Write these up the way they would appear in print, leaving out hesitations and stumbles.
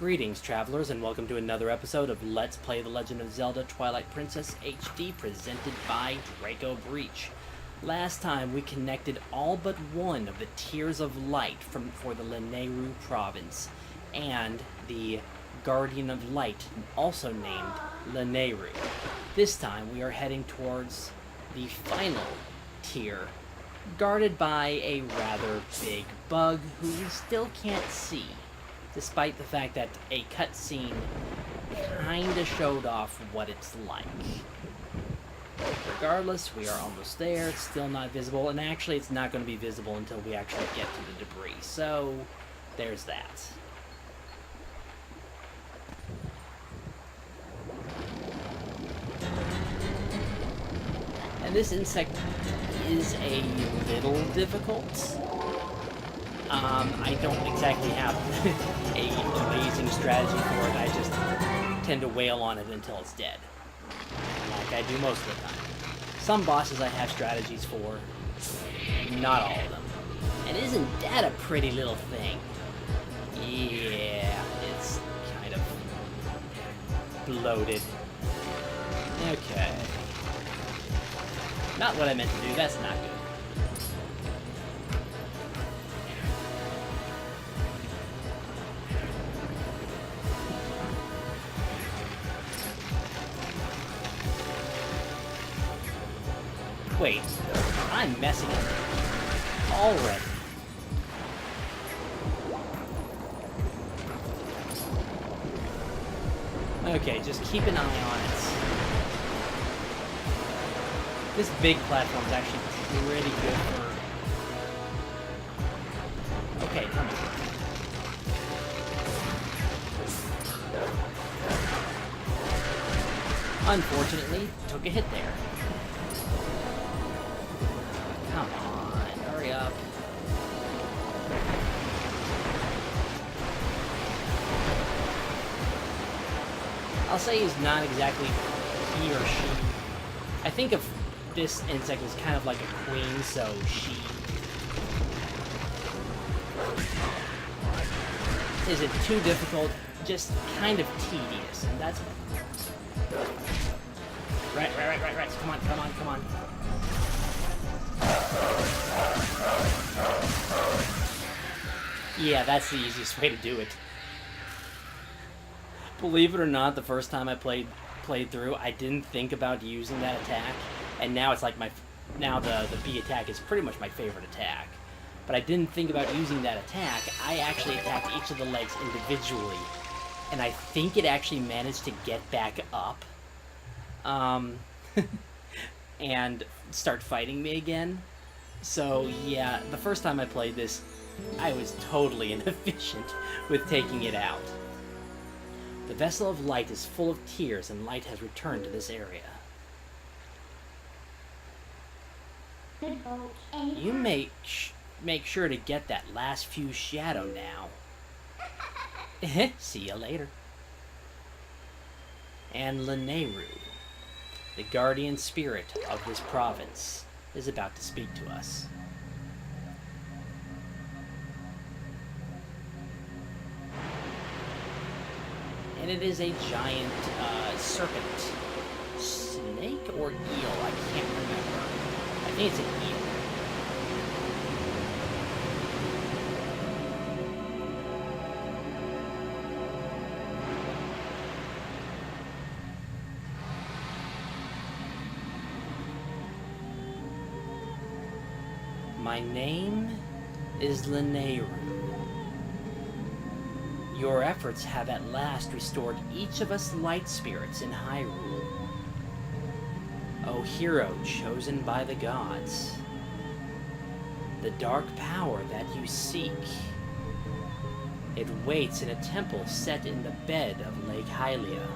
Greetings, travelers, and welcome to another episode of Let's Play The Legend of Zelda Twilight Princess HD, presented by Draco Breach. Last time, we connected all but one of the Tears of Light for the Lanayru province, and the Guardian of Light, also named Lanayru. This time, we are heading towards the final tier, guarded by a rather big bug who we still can't see, despite the fact that a cutscene kinda showed off what it's like. Regardless, we are almost there. It's still not visible, and actually it's not going to be visible until we actually get to the debris, so there's that. And this insect is a little difficult. I don't exactly have a amazing strategy for it. I just tend to wail on it until it's dead, like I do most of the time. Some bosses I have strategies for, not all of them. And isn't that a pretty little thing? Yeah, it's kind of bloated. Okay. Not what I meant to do, that's not good. Wait, I'm messing up already. Okay, just keep an eye on it. This big platform is actually pretty good for... Okay, come on. Unfortunately, took a hit there. Come on, hurry up. I'll say he's not exactly he or she. I think of this insect as kind of like a queen, so she isn't too difficult, just kind of tedious, and that's... Right. Come on. Yeah, that's the easiest way to do it. Believe it or not, the first time I played through, I didn't think about using that attack, and now it's like the B attack is pretty much my favorite attack. But I didn't think about using that attack. I actually attacked each of the legs individually, and I think it actually managed to get back up, and start fighting me again. So yeah, the first time I played this, I was totally inefficient with taking it out. The Vessel of Light is full of tears, and light has returned to this area. You make sure to get that last few shadow now. See ya later. And Lanayru, the guardian spirit of this province, is about to speak to us. And it is a giant serpent. Snake or eel? I can't remember. I think it's an eel. My name is Lanayru. Your efforts have at last restored each of us light spirits in Hyrule. O hero chosen by the gods, the dark power that you seek, it waits in a temple set in the bed of Lake Hylia.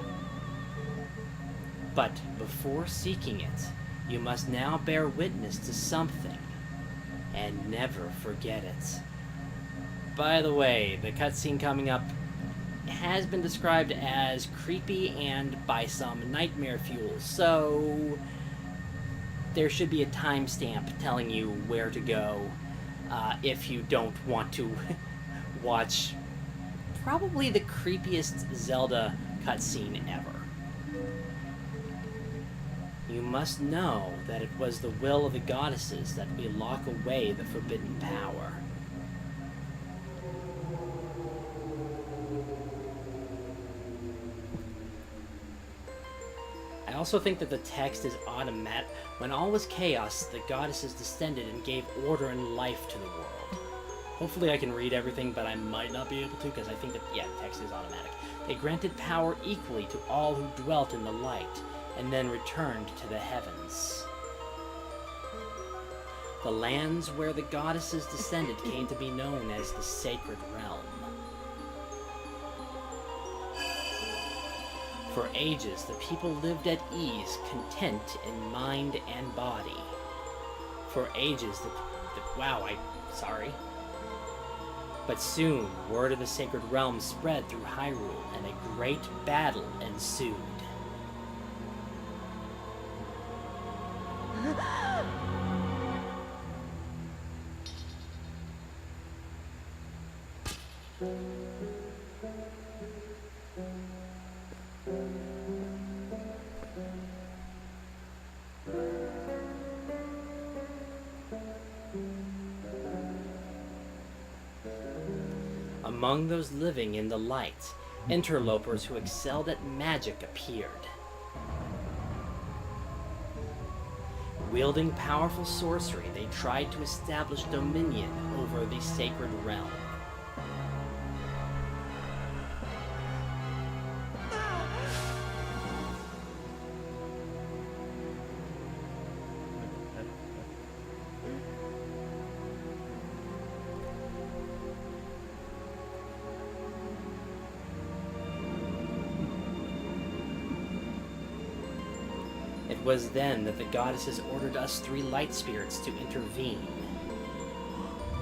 But before seeking it, you must now bear witness to something, and never forget it. By the way, the cutscene coming up has been described as creepy and by some nightmare fuel, so there should be a timestamp telling you where to go if you don't want to watch probably the creepiest Zelda cutscene ever. You must know that it was the will of the goddesses that we lock away the forbidden power. I also think that the text is automatic. When all was chaos, the goddesses descended and gave order and life to the world. Hopefully I can read everything, but I might not be able to, because I think that, yeah, the text is automatic. They granted power equally to all who dwelt in the light, and then returned to the heavens. The lands where the goddesses descended came to be known as the Sacred Realm. For ages, the people lived at ease, content in mind and body. For ages, sorry. But soon, word of the Sacred Realm spread through Hyrule, and a great battle ensued. Among those living in the light, interlopers who excelled at magic appeared. Wielding powerful sorcery, they tried to establish dominion over the Sacred Realm. It was then that the goddesses ordered us three light spirits to intervene.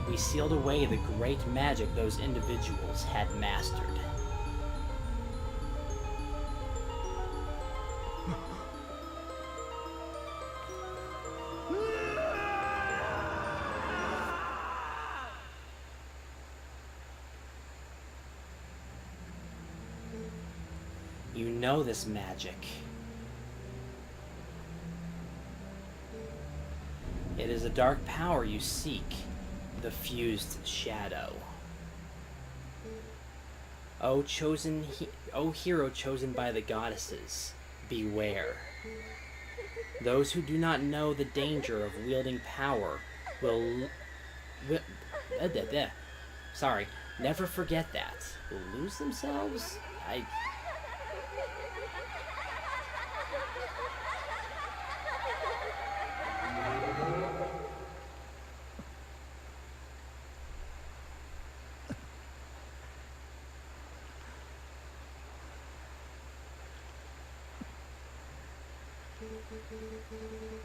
We sealed away the great magic those individuals had mastered. You know this magic. It is a dark power you seek, the fused shadow. O hero chosen by the goddesses, beware. Those who do not know the danger of wielding power never forget that. Will lose themselves?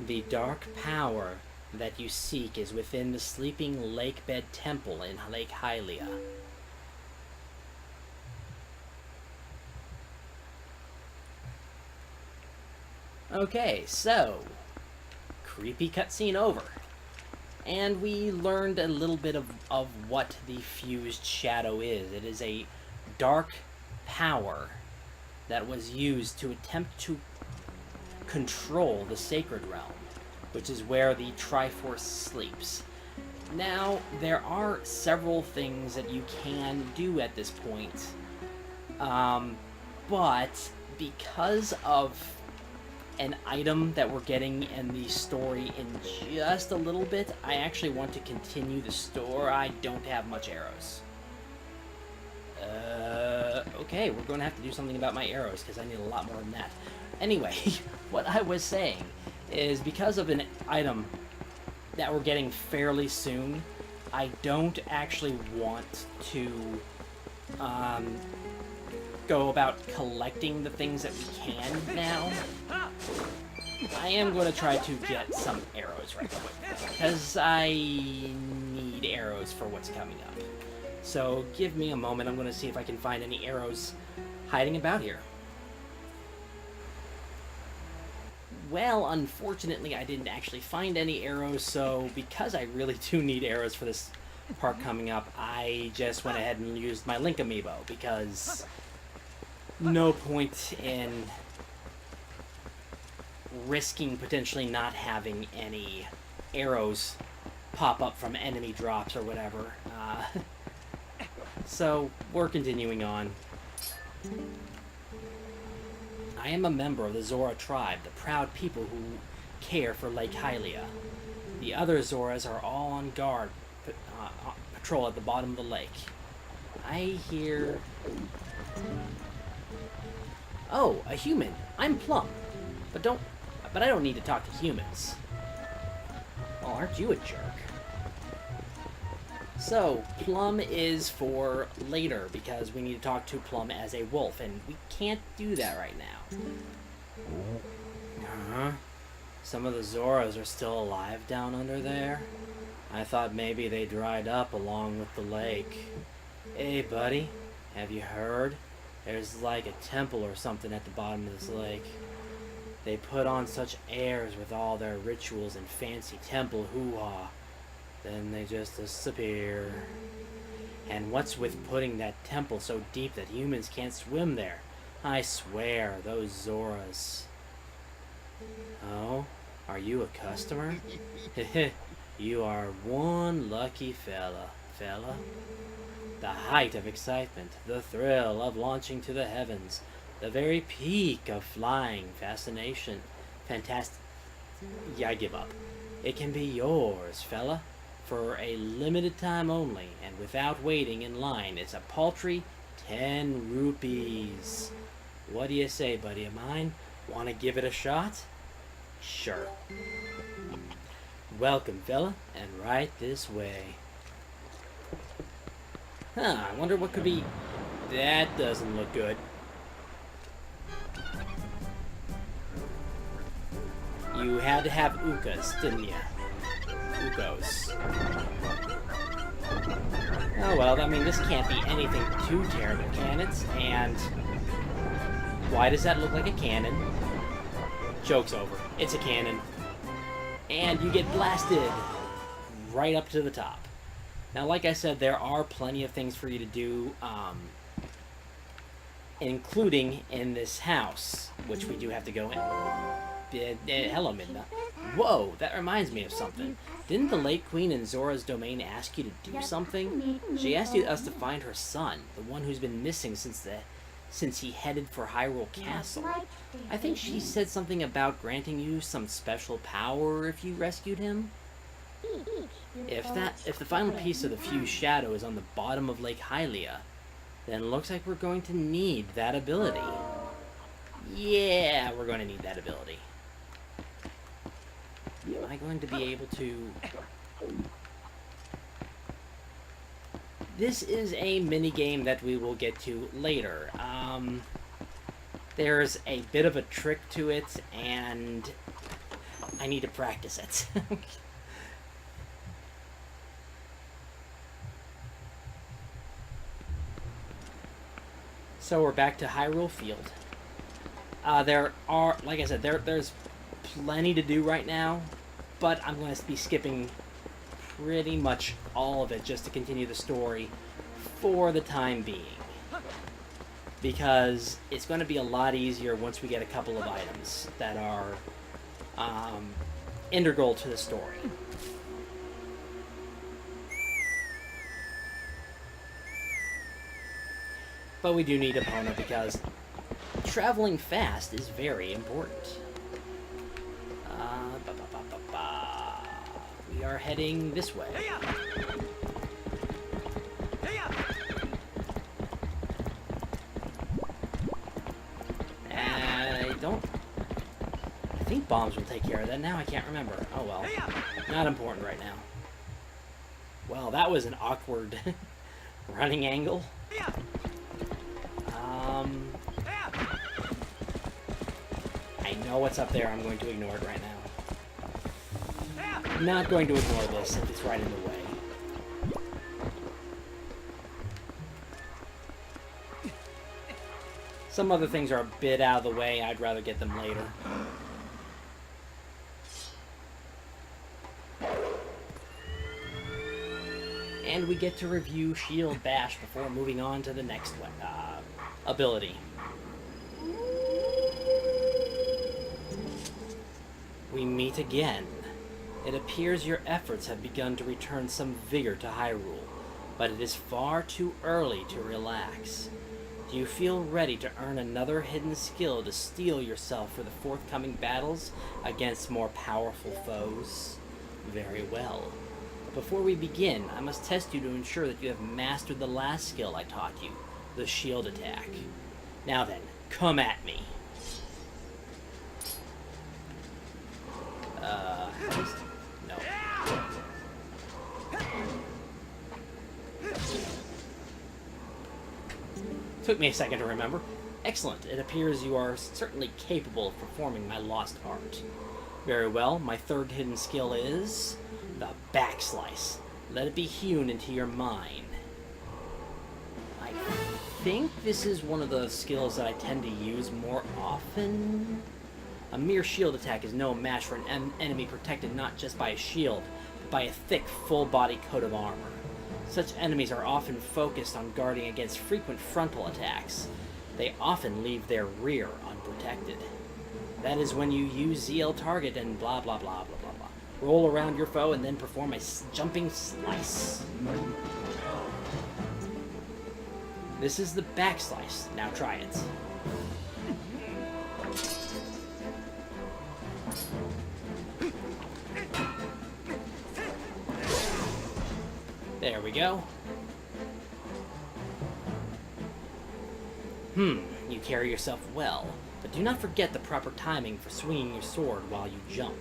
The dark power that you seek is within the sleeping lakebed temple in Lake Hylia. Okay, so creepy cutscene over. And we learned a little bit of what the fused shadow is. It is a dark power that was used to attempt to control the Sacred Realm, which is where the Triforce sleeps. Now, there are several things that you can do at this point, but because of an item that we're getting in the story in just a little bit, I actually want to continue the story. I don't have much arrows. Okay, we're going to have to do something about my arrows, because I need a lot more than that. Anyway, what I was saying is because of an item that we're getting fairly soon, I don't actually want to go about collecting the things that we can now. I am going to try to get some arrows right quick, because I need arrows for what's coming up. So give me a moment. I'm going to see if I can find any arrows hiding about here. Well, unfortunately, I didn't actually find any arrows, so because I really do need arrows for this part coming up, I just went ahead and used my Link amiibo because no point in risking potentially not having any arrows pop up from enemy drops or whatever. So we're continuing on. I am a member of the Zora tribe, the proud people who care for Lake Hylia. The other Zoras are all on guard, patrol at the bottom of the lake. I hear... Oh, a human. I'm Plum. But I don't need to talk to humans. Oh, aren't you a jerk? So, Plum is for later, because we need to talk to Plum as a wolf, and we can't do that right now. Some of the Zoras are still alive down under there. I thought maybe they dried up along with the lake. Hey, buddy, have you heard? There's like a temple or something at the bottom of this lake. They put on such airs with all their rituals and fancy temple hoo-ha. Then they just disappear. And what's with putting that temple so deep that humans can't swim there? I swear, those Zoras. Oh, are you a customer? You are one lucky fella. The height of excitement, the thrill of launching to the heavens, the very peak of flying fascination. Fantastic. Yeah, I give up. It can be yours, fella, for a limited time only, and without waiting in line. It's a paltry 10 rupees. What do you say, buddy of mine? Want to give it a shot? Sure. Welcome, fella, and right this way. I wonder what could be... That doesn't look good. You had to have Ukas, didn't you? Ukos. Oh well, I mean, this can't be anything too terrible, can it? And... Why does that look like a cannon? Joke's over. It's a cannon. And you get blasted right up to the top. Now, like I said, there are plenty of things for you to do, including in this house, which we do have to go in. Hello, Midna. Whoa, that reminds me of something. Didn't the Lake Queen in Zora's domain ask you to do something? She asked us to find her son, the one who's been missing since he headed for Hyrule Castle. I think she said something about granting you some special power if you rescued him. If the final piece of the fused shadow is on the bottom of Lake Hylia, then it looks like we're going to need that ability. Yeah, we're going to need that ability. Am I going to be able to... This is a mini-game that we will get to later. There's a bit of a trick to it, and I need to practice it. So we're back to Hyrule Field. There are, like I said, there's plenty to do right now, but I'm going to be skipping pretty much all of it just to continue the story for the time being. Because it's going to be a lot easier once we get a couple of items that are integral to the story. But we do need Epona because traveling fast is very important. We are heading this way. I think bombs will take care of that. Now I can't remember. Oh well. Not important right now. Well, that was an awkward running angle. I know what's up there. I'm going to ignore it right now. I'm not going to ignore this if it's right in the way. Some other things are a bit out of the way. I'd rather get them later. and we get to review Shield Bash before moving on to the next ability. We meet again. It appears your efforts have begun to return some vigor to Hyrule, but it is far too early to relax. Do you feel ready to earn another hidden skill to steel yourself for the forthcoming battles against more powerful foes? Very well. But before we begin, I must test you to ensure that you have mastered the last skill I taught you, the shield attack. Now then, come at me. No. Took me a second to remember. Excellent. It appears you are certainly capable of performing my lost art. Very well. My third hidden skill is the backslice. Let it be hewn into your mind. I think this is one of the skills that I tend to use more often. A mere shield attack is no match for an enemy protected not just by a shield, but by a thick, full-body coat of armor. Such enemies are often focused on guarding against frequent frontal attacks. They often leave their rear unprotected. That is when you use ZL target and blah blah blah blah blah blah. Roll around your foe and then perform a jumping slice. This is the backslice. Now try it. There we go. You carry yourself well, but do not forget the proper timing for swinging your sword while you jump.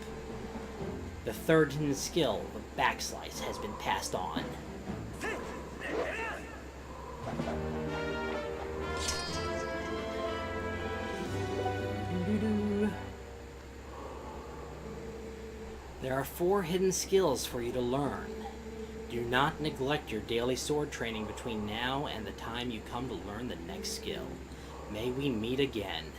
The third hidden skill, the backslice, has been passed on. There are 4 hidden skills for you to learn. Do not neglect your daily sword training between now and the time you come to learn the next skill. May we meet again.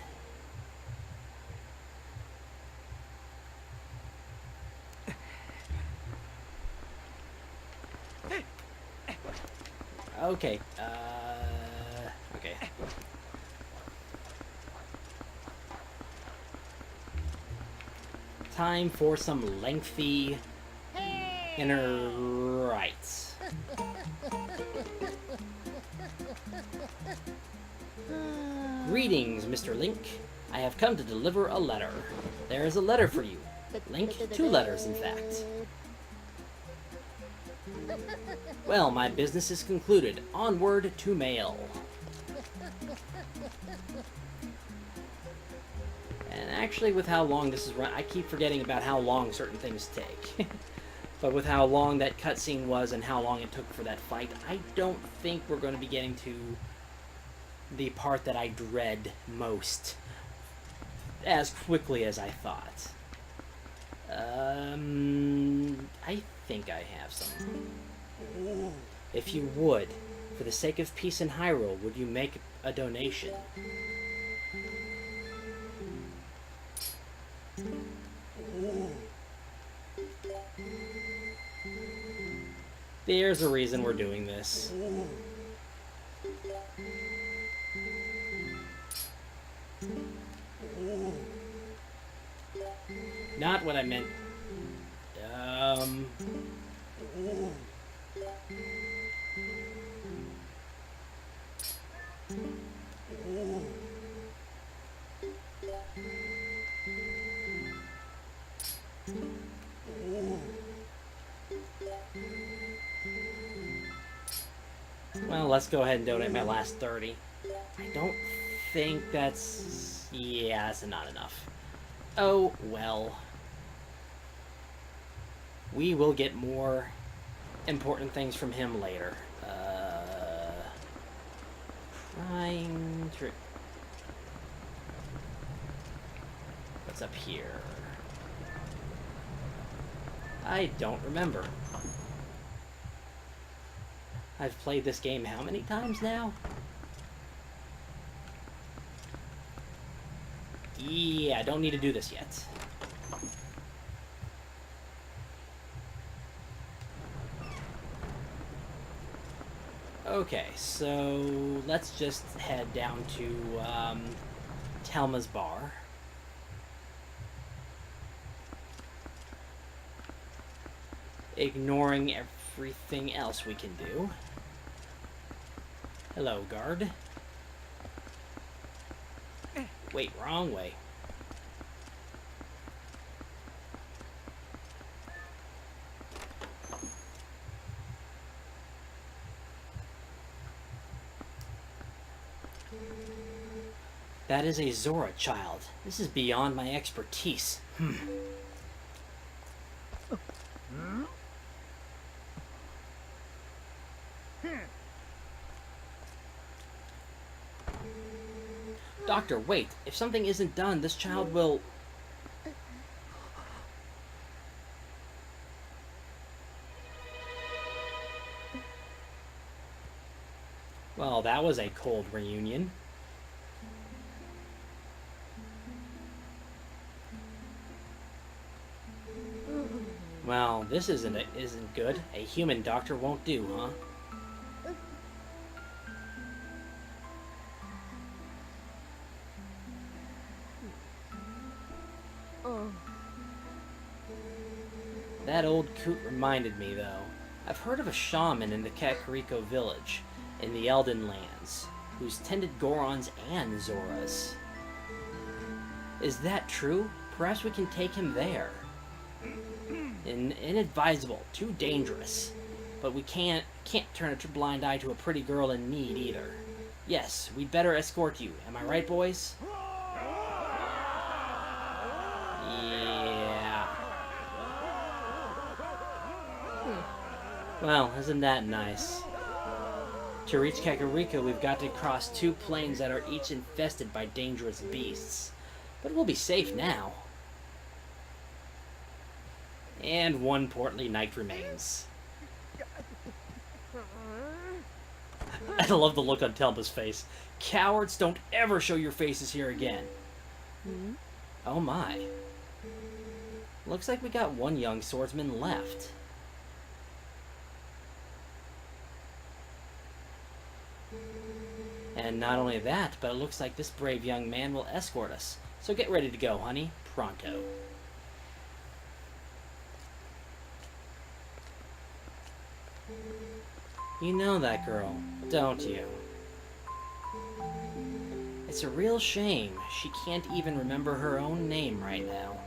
Okay, okay. Time for some lengthy inner rites. Greetings, Mr. Link. I have come to deliver a letter. There is a letter for you. Link, 2 letters, in fact. Well, my business is concluded. Onward to mail. And actually, with how long this is run, I keep forgetting about how long certain things take. But with how long that cutscene was and how long it took for that fight, I don't think we're going to be getting to the part that I dread most as quickly as I thought. I think I have some. If you would, for the sake of peace in Hyrule, would you make a donation? There's a reason we're doing this. Not what I meant. Well, let's go ahead and donate my last 30. I don't think that's... yeah, that's not enough. Oh, well. We will get more important things from him later. Trying to... what's up here? I don't remember. I've played this game how many times now? Yeah, I don't need to do this yet. Okay, so let's just head down to Telma's bar. Ignoring everything else we can do. Hello, guard. Wait, wrong way. That is a Zora child. This is beyond my expertise. Doctor, wait. If something isn't done, this child will... Well, that was a cold reunion. Well, this isn't good. A human doctor won't do, huh? That old coot reminded me, though. I've heard of a shaman in the Kakariko village, in the Elden Lands, who's tended Gorons and Zoras. Is that true? Perhaps we can take him there. Inadvisable, too dangerous. But we can't turn a blind eye to a pretty girl in need, either. Yes, we'd better escort you. Am I right, boys? Yeah. Well, isn't that nice? To reach Kakariko, we've got to cross 2 plains that are each infested by dangerous beasts. But we'll be safe now. And 1 portly knight remains. I love the look on Telma's face. Cowards, don't ever show your faces here again. Oh my. Looks like we got 1 young swordsman left. And not only that, but it looks like this brave young man will escort us. So get ready to go, honey. Pronto. You know that girl, don't you? It's a real shame she can't even remember her own name right now.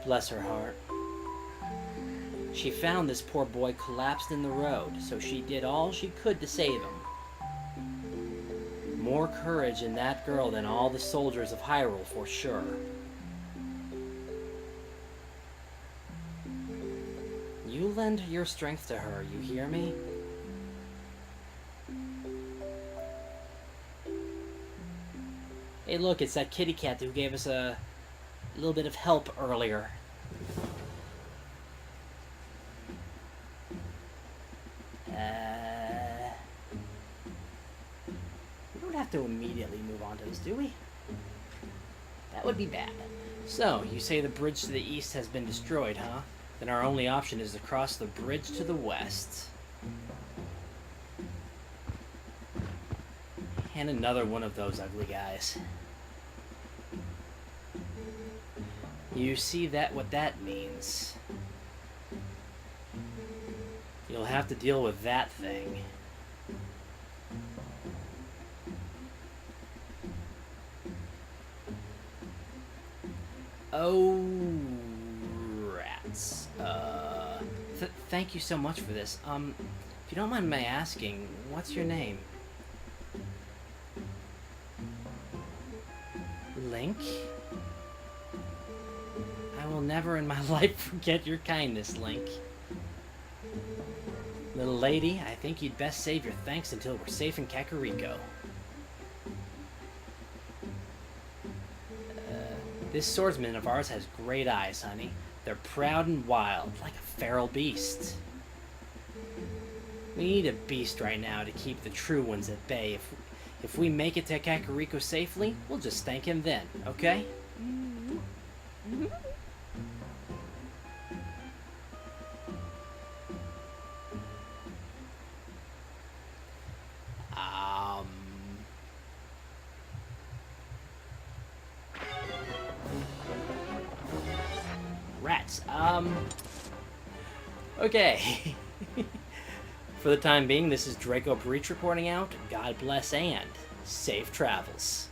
Bless her heart. She found this poor boy collapsed in the road, so she did all she could to save him. More courage in that girl than all the soldiers of Hyrule, for sure. You lend your strength to her, you hear me? Hey look, it's that kitty cat who gave us a little bit of help earlier. We don't have to immediately move on to this, do we? That would be bad. So, you say the bridge to the east has been destroyed, huh? Then our only option is to cross the bridge to the west. And another one of those ugly guys. You see what that means? You'll have to deal with that thing. Oh, rats. Thank you so much for this. If you don't mind my asking, what's your name? Link? I will never in my life forget your kindness, Link. Little lady, I think you'd best save your thanks until we're safe in Kakariko. This swordsman of ours has great eyes, honey. They're proud and wild, like a feral beast. We need a beast right now to keep the true ones at bay. If we make it to Kakariko safely, we'll just thank him then, okay? thoughts. Okay. For the time being, this is Draco Breach reporting out. God bless and safe travels.